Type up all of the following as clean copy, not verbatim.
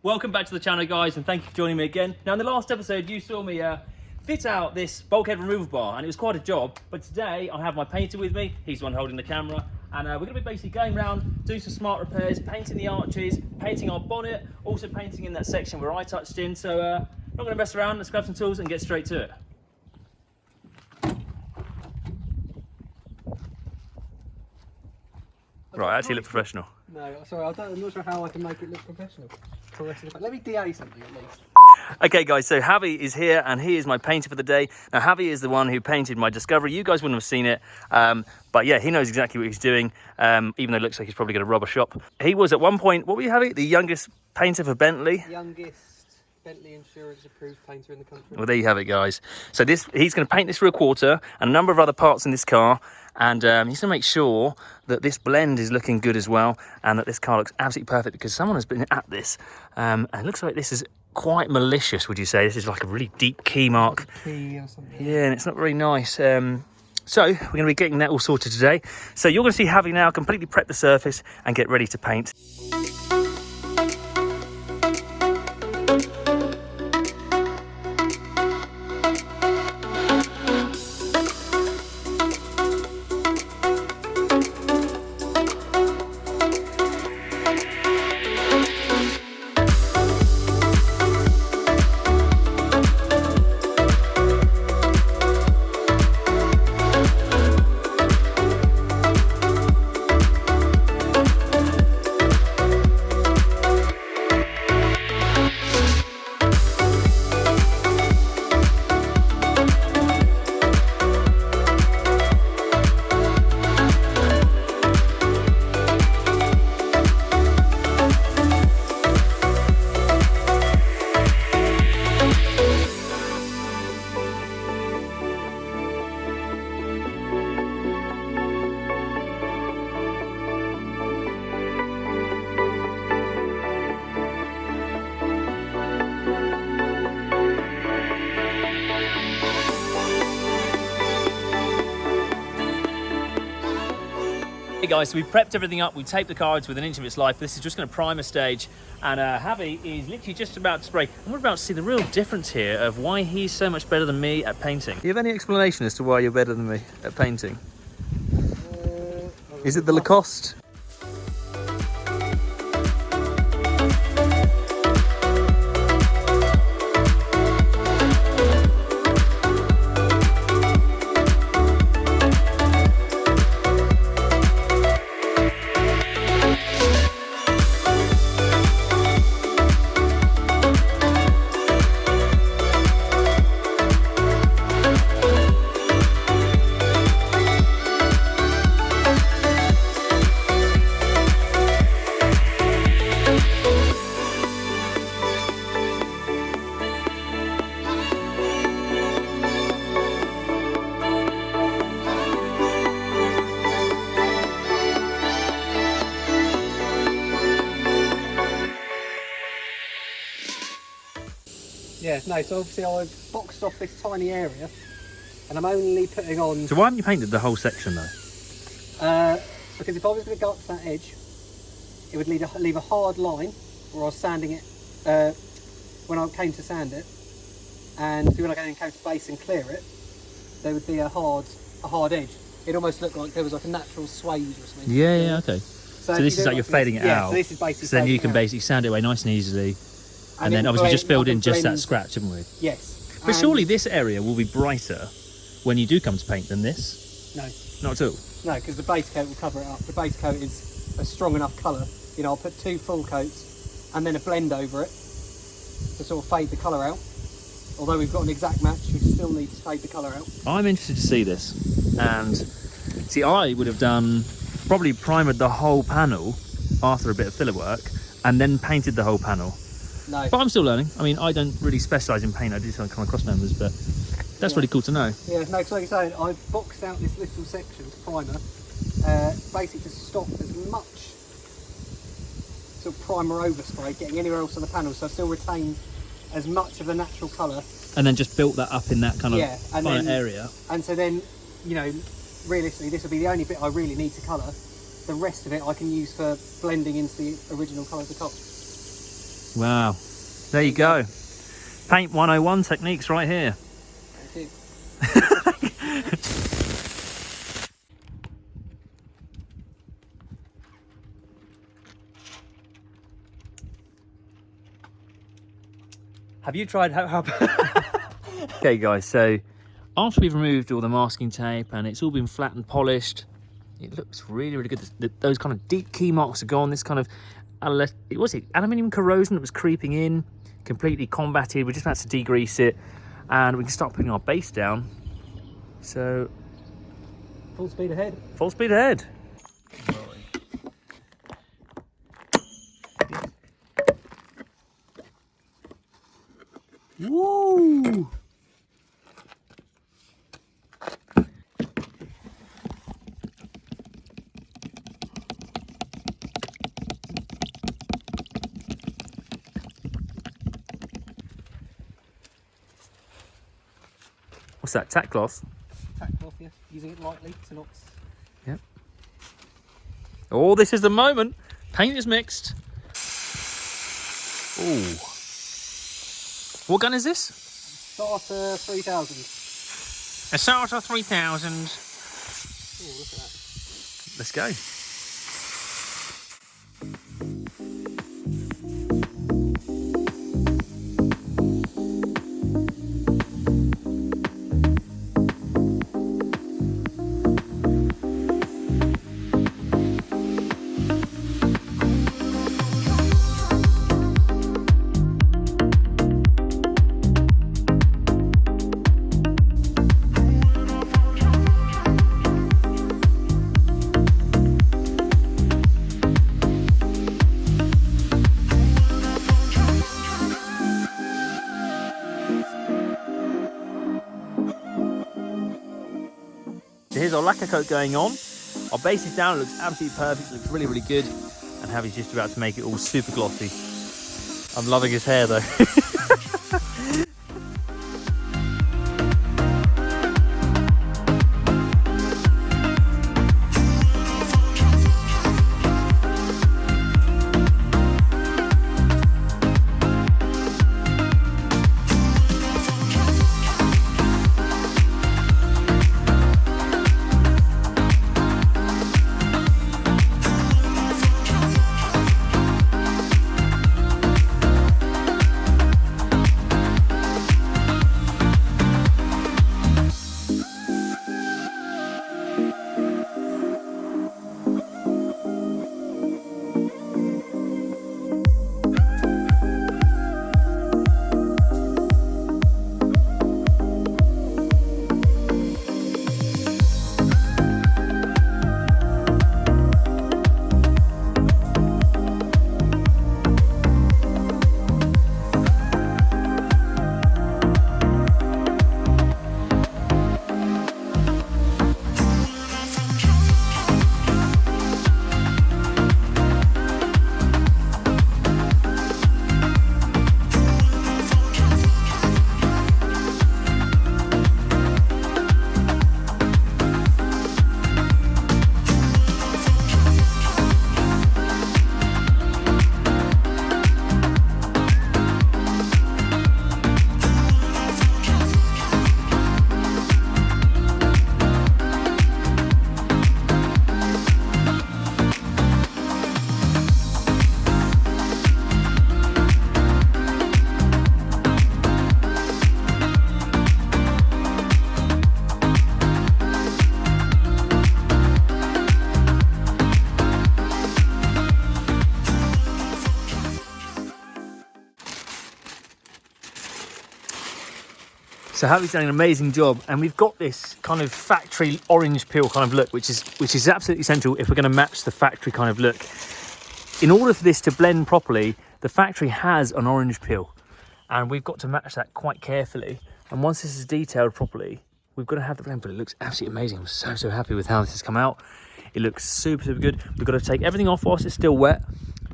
Welcome back to the channel, guys, and thank you for joining me again. Now, in the last episode, you saw me fit out this bulkhead removal bar, and it was quite a job. But today, I have my painter with me. He's the one holding the camera, and we're going to be basically going around, doing some smart repairs, painting the arches, painting our bonnet, also painting in that section where I touched in. So, not going to mess around. Let's grab some tools and get straight to it. Right, I actually look professional. No, sorry, I'm not sure how I can make it look professional. Let me DA something at least. Okay guys, so Javi is here and he is my painter for the day. Now Javi is the one who painted my Discovery. You guys wouldn't have seen it, but yeah, he knows exactly what he's doing, even though it looks like he's probably going to rob a shop. He was at one point, what were you, Javi? The youngest painter for Bentley? Youngest Bentley insurance approved painter in the country. Well, there you have it, guys. So he's going to paint this for a quarter and a number of other parts in this car, and he's going to make sure that this blend is looking good as well, and that this car looks absolutely perfect, because someone has been at this, and it looks like this is quite malicious, would you say? This is like a really deep key mark. Key or something. Yeah, and it's not very nice. So we're going to be getting that all sorted today. So you're going to see Javi now completely prep the surface and get ready to paint. Hey guys, so we prepped everything up, we taped the cards with an inch of its life. This is just going to prime a stage, and Javi is literally just about to spray. And we're about to see the real difference here of why he's so much better than me at painting. Do you have any explanation as to why you're better than me at painting? Is it the Lacoste? Yeah, no, so obviously I've boxed off this tiny area and I'm only putting on... So why haven't you painted the whole section though? Because if I was going to go up to that edge, it would leave a hard line where I was sanding it when I came to sand it, and when I came to base and clear it, there would be a hard edge. It almost looked like there was like a natural suede or something. Yeah, okay. So this is like you're fading it out. So this is basically so then you can basically sand it away nice and easily. And then obviously just filled in just that scratch, haven't we? Yes. But surely this area will be brighter when you do come to paint than this? No. Not at all? No, because the base coat will cover it up. The base coat is a strong enough colour. You know, I'll put 2 full coats and then a blend over it to sort of fade the colour out. Although we've got an exact match, we still need to fade the colour out. I'm interested to see this. And see, I would have probably primered the whole panel after a bit of filler work and then painted the whole panel. No. But I'm still learning. I mean, I don't really specialise in paint. I do some kind of cross members, but that's really cool to know. Yeah, no, because like I say, I've boxed out this little section to primer, basically to stop as much sort of primer overspray getting anywhere else on the panel, so I still retain as much of the natural colour. And then just built that up in that kind of area. And so then, you know, realistically, this will be the only bit I really need to colour. The rest of it I can use for blending into the original colour of the top. Wow. There you go. Paint 101 techniques right here. Thank you. Have you tried how Okay guys, so after we've removed all the masking tape and it's all been flat and polished, it looks really, really good. Those kind of deep key marks are gone. This kind of, was it aluminium corrosion that was creeping in, completely combated. We're just about to degrease it and we can start putting our base down. So, Full speed ahead. Full speed ahead. Woo! What's that, tack cloth? Tack cloth, yeah. Using it lightly to not... Yep. Oh, this is the moment. Paint is mixed. Ooh. What gun is this? Starter 3000. A Starter 3000. Oh, look at that. Let's go. Here's our lacquer coat going on. Our base is down, it looks absolutely perfect, it looks really, really good. And Javi's just about to make it all super glossy. I'm loving his hair though. So Javi's done an amazing job, and we've got this kind of factory orange peel kind of look, which is absolutely essential if we're going to match the factory kind of look. In order for this to blend properly, the factory has an orange peel, and we've got to match that quite carefully. And once this is detailed properly, we've got to have the blend, but it looks absolutely amazing. I'm so happy with how this has come out. It looks super good. We've got to take everything off whilst it's still wet,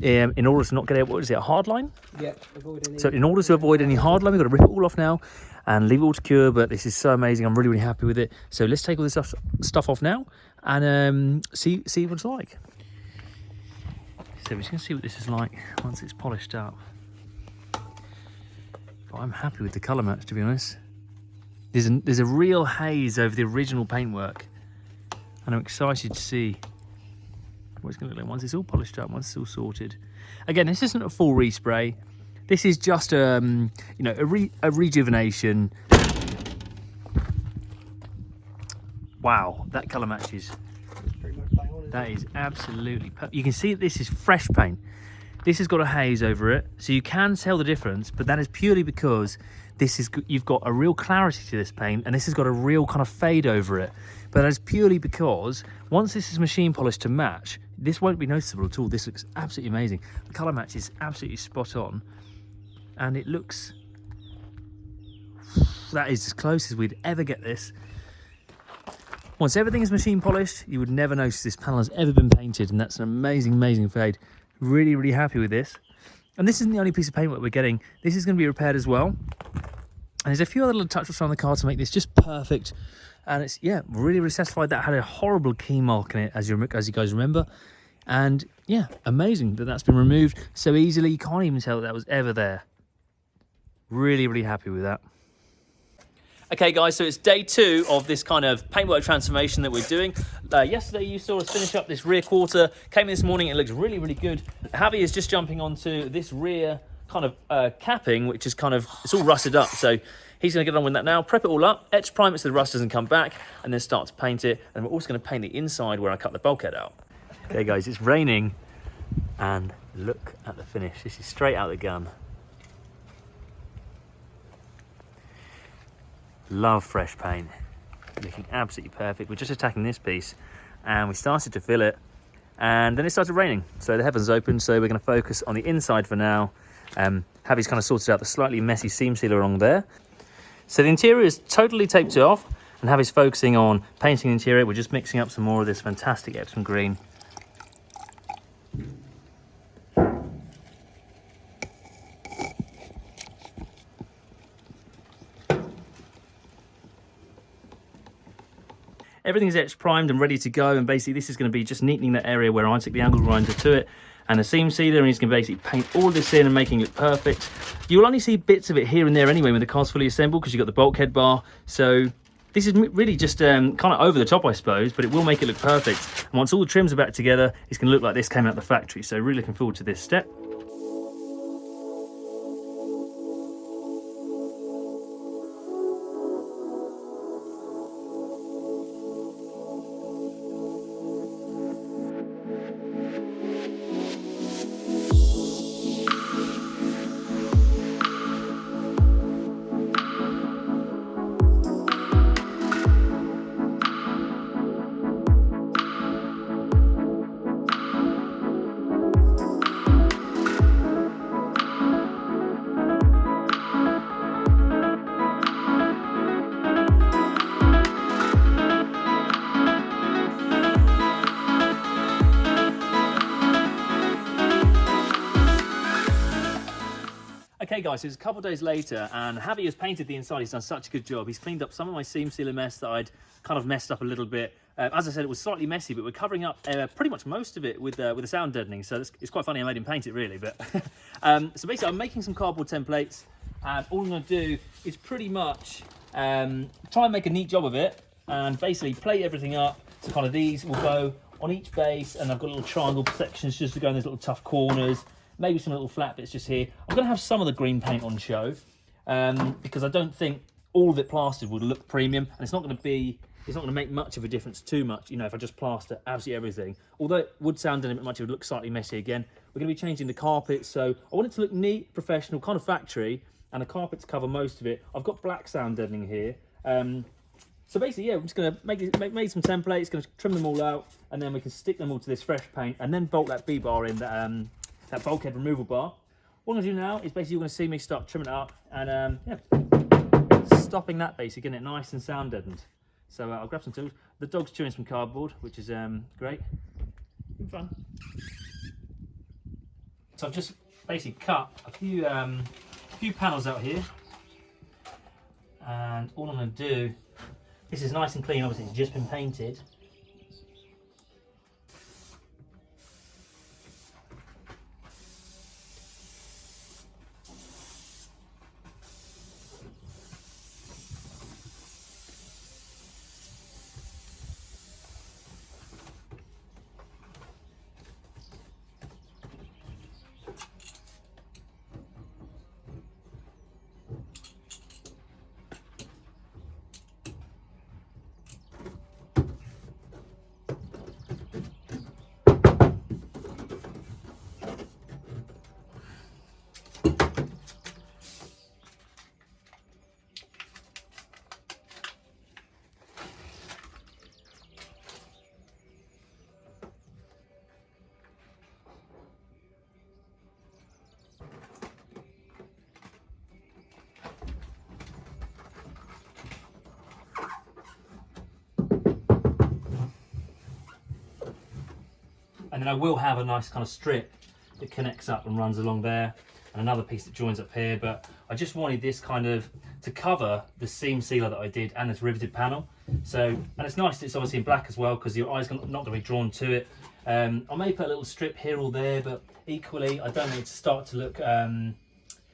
in order to not get a, what is it, a hard line? Yeah, avoid any... So in order to avoid any hard line, we've got to rip it all off now and leave it all to cure. But this is so amazing. I'm really happy with it. So let's take all this stuff off now and see what it's like. So we're just going to see what this is like once it's polished up. But I'm happy with the colour match, to be honest. There's a real haze over the original paintwork. And I'm excited to see what it's going to look like once it's all polished up, once it's all sorted. Again, this isn't a full respray. This is just you know, a rejuvenation. Wow, that colour matches. That is absolutely perfect. You can see that this is fresh paint. This has got a haze over it, so you can tell the difference, but that is purely because you've got a real clarity to this paint, and this has got a real kind of fade over it. But that is purely because once this is machine polished to match, this won't be noticeable at all. This looks absolutely amazing. The colour match is absolutely spot on, and it looks, that is as close as we'd ever get this. Once everything is machine polished, you would never notice this panel has ever been painted, and that's an amazing, amazing fade. Really, really happy with this. And this isn't the only piece of paintwork we're getting. This is going to be repaired as well. And there's a few other little touch-ups on the car to make this just perfect. And it's, yeah, really, really satisfied. That had a horrible key mark in it, as you guys remember. And yeah, amazing that that's been removed so easily. You can't even tell that was ever there. Really, really happy with that. Okay guys, so it's day 2 of this kind of paintwork transformation that we're doing. Yesterday you saw us finish up this rear quarter, came in this morning, it looks really, really good. Javi is just jumping onto this rear kind of capping, which is kind of, it's all rusted up, so he's going to get on with that now, prep it all up, etch prime it so the rust doesn't come back, and then start to paint it. And we're also going to paint the inside where I cut the bulkhead out. Okay guys, it's raining, and look at the finish. This is straight out the gun. Love fresh paint, looking absolutely perfect. We're just attacking this piece, and we started to fill it, and then it started raining, so the heavens opened. So we're going to focus on the inside for now. Javi's kind of sorted out the slightly messy seam sealer along there. So the interior is totally taped off, and Javi's focusing on painting the interior. We're just mixing up some more of this fantastic Epsom green. Everything's etched, primed and ready to go, and basically this is going to be just neatening that area where I took the angle grinder to it and the seam sealer, and he's going to basically paint all this in and making it perfect. You'll only see bits of it here and there anyway when the car's fully assembled, because you've got the bulkhead bar. So this is really just kind of over the top, I suppose, but it will make it look perfect. And once all the trims are back together, it's going to look like this came out the factory. So really looking forward to this step. Okay guys, so it's a couple of days later, and Javi has painted the inside. He's done such a good job. He's cleaned up some of my seam sealer mess that I'd kind of messed up a little bit. As I said, it was slightly messy, but we're covering up pretty much most of it with the sound deadening. So it's quite funny I made him paint it, really. But so basically, I'm making some cardboard templates, and all I'm going to do is pretty much try and make a neat job of it, and basically plate everything up. So kind of these will go on each base, and I've got little triangle sections just to go in those little tough corners. Maybe some little flat bits just here. I'm going to have some of the green paint on show, because I don't think all of it plastered would look premium, and it's not going to make much of a difference too much, you know, if I just plaster absolutely everything. Although it would sound a bit much, it would look slightly messy again. We're going to be changing the carpet, so I want it to look neat, professional, kind of factory, and the carpets cover most of it. I've got black sound deadening here. So basically, yeah, I'm just going to make some templates, going to trim them all out, and then we can stick them all to this fresh paint, and then bolt that B-bar in, that bulkhead removal bar. What I'm going to do now is basically you're going to see me start trimming it up, and yeah, stopping that basically, getting it nice and sound deadened. So I'll grab some tools. The dog's chewing some cardboard, which is great. Been fun. So I've just basically cut a few panels out here, and all I'm going to do, this is nice and clean, obviously it's just been painted. And then I will have a nice kind of strip that connects up and runs along there, and another piece that joins up here. But I just wanted this kind of to cover the seam sealer that I did and this riveted panel. So, and it's nice, it's obviously in black as well, because your eye's not going to be drawn to it. I may put a little strip here or there, but equally I don't want it to start to look kind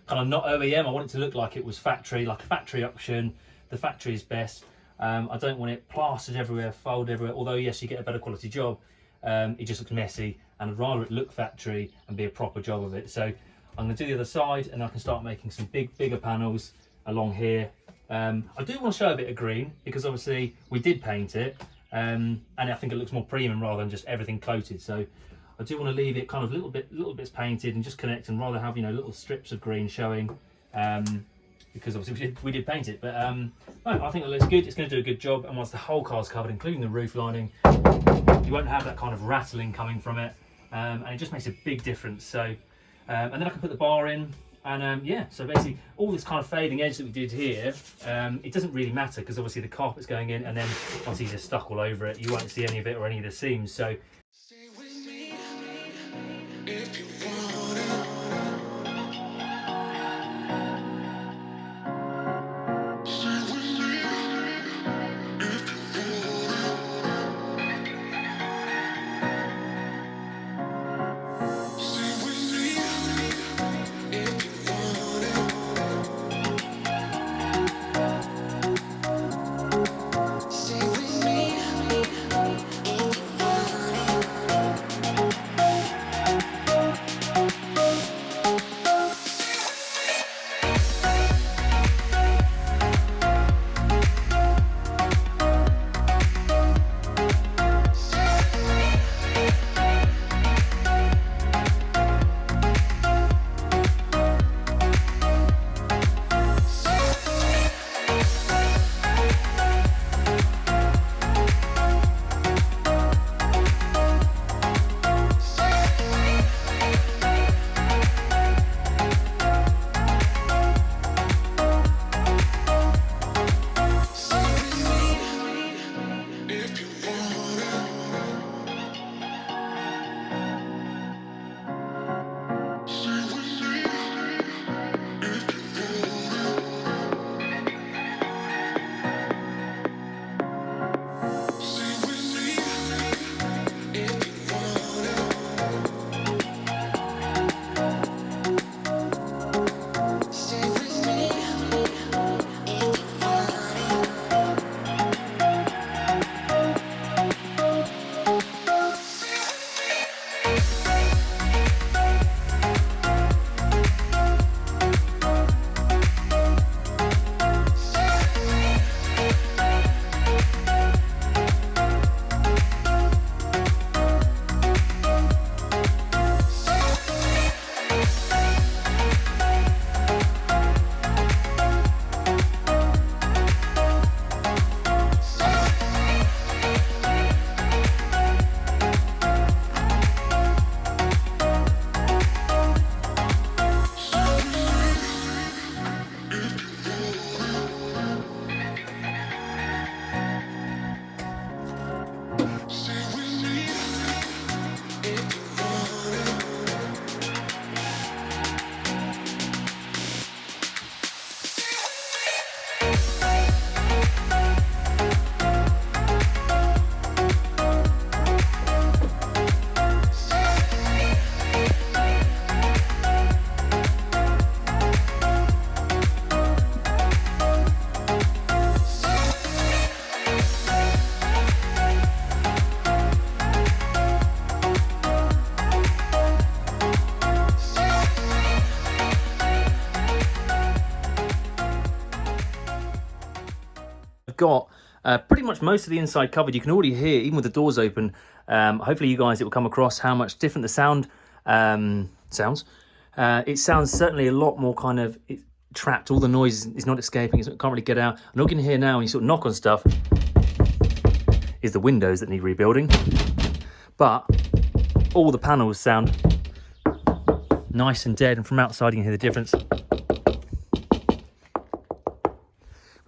of not OEM. I want it to look like it was factory, like a factory option. The factory is best. I don't want it plastered everywhere, folded everywhere, although yes, you get a better quality job. It just looks messy, and I'd rather it look factory and be a proper job of it. So I'm going to do the other side, and I can start making some bigger panels along here. I do want to show a bit of green, because obviously we did paint it, and I think it looks more premium rather than just everything coated. So I do want to leave it kind of little bits painted and just connect, and rather have, you know, little strips of green showing, because obviously we did paint it. But no, I think it looks good. It's going to do a good job, and once the whole car's covered, including the roof lining, you won't have that kind of rattling coming from it, and it just makes a big difference. So and then I can put the bar in, and yeah, so basically all this kind of fading edge that we did here, it doesn't really matter, because obviously the carpet's going in, and then once these are stuck all over it, you won't see any of it or any of the seams. So Stay with me if you want it. Stay with me if you want it. Stay with me if you want it. Stay with me if you got pretty much most of the inside covered. You can already hear, even with the doors open, hopefully you guys, it will come across how much different the sound sounds. It sounds certainly a lot more kind of trapped. All the noise is not escaping, it can't really get out. And all you can hear now when you sort of knock on stuff is the windows that need rebuilding. But all the panels sound nice and dead, and from outside you can hear the difference,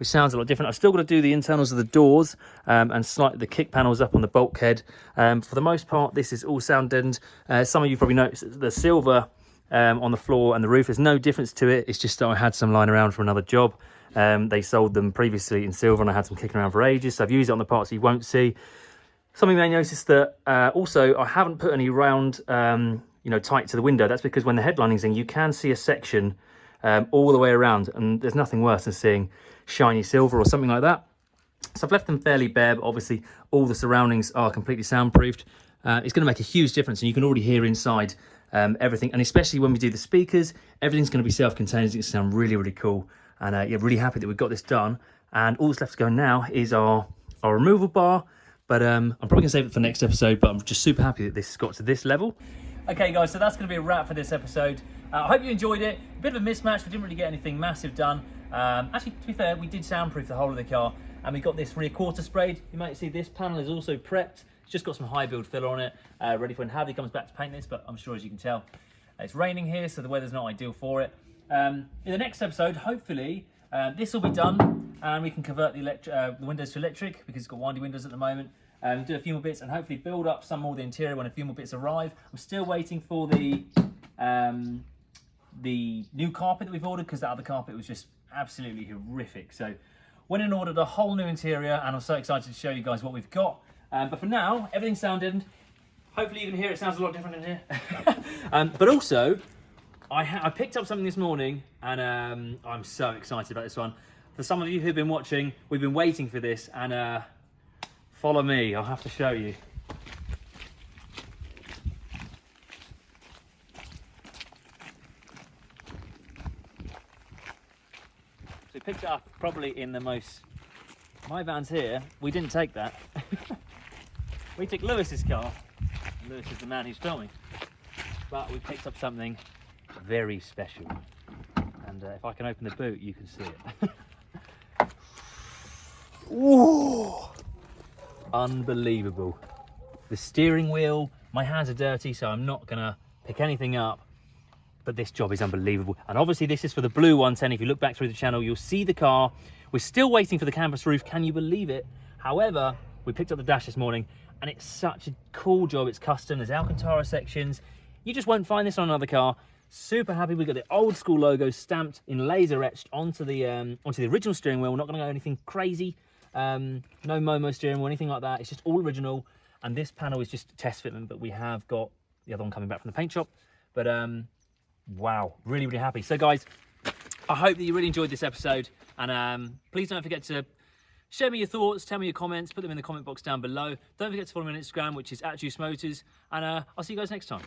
which sounds a lot different. I've still got to do the internals of the doors and slightly the kick panels up on the bulkhead. For the most part, this is all sound deadened. Some of you probably noticed the silver on the floor and the roof. There's no difference to it. It's just that I had some lying around for another job. They sold them previously in silver and I had some kicking around for ages, so I've used it on the parts you won't see. Some of you may notice that also I haven't put any round you know, tight to the window. That's because when the headlining's in, you can see a section all the way around, and there's nothing worse than seeing shiny silver or something like that. So I've left them fairly bare, but obviously all the surroundings are completely soundproofed. It's going to make a huge difference, and you can already hear inside everything, and especially when we do the speakers, everything's going to be self-contained. It's going to sound really, really cool, and yeah, really happy that we've got this done. And all that's left to go now is our removal bar, but I'm probably going to save it for next episode, but I'm just super happy that this has got to this level. Okay guys, so that's going to be a wrap for this episode. I hope you enjoyed it. A bit of a mismatch, we didn't really get anything massive done. Actually, to be fair, we did soundproof the whole of the car, and we got this rear quarter sprayed. You might see this panel is also prepped. It's just got some high build filler on it, ready for when Harvey comes back to paint this, but I'm sure, as you can tell, it's raining here, so the weather's not ideal for it. In the next episode, hopefully, this will be done, and we can convert the windows to electric, because it's got windy windows at the moment. Do a few more bits, and hopefully build up some more of the interior when a few more bits arrive. I'm still waiting for the new carpet that we've ordered, because that other carpet was just absolutely horrific. So went and ordered a whole new interior, and I'm so excited to show you guys what we've got. But for now, everything's sounded. Hopefully you can hear it sounds a lot different in here. But also, I picked up something this morning, and I'm so excited about this one. For some of you who've been watching, we've been waiting for this, and follow me, I'll have to show you. So we picked it up probably in the most... My van's here, we didn't take that. We took Lewis's car. Lewis is the man who's filming. But we picked up something very special. And if I can open the boot, you can see it. Whoa! Unbelievable. The steering wheel, my hands are dirty, so I'm not gonna pick anything up, but this job is unbelievable. And obviously this is for the blue 110. If you look back through the channel, you'll see the car. We're still waiting for the canvas roof, can you believe it? However, we picked up the dash this morning, and it's such a cool job. It's custom, there's Alcantara sections. You just won't find this on another car. Super happy. We got the old school logo stamped in laser etched onto the original steering wheel. We're not gonna go anything crazy. No Momo steering or anything like that. It's just all original, and this panel is just a test fitment, but we have got the other one coming back from the paint shop. But wow, really, really happy. So guys, I hope that you really enjoyed this episode, and please don't forget to share me your thoughts, tell me your comments, put them in the comment box down below. Don't forget to follow me on Instagram, which is @JuiceMotors, and I'll see you guys next time.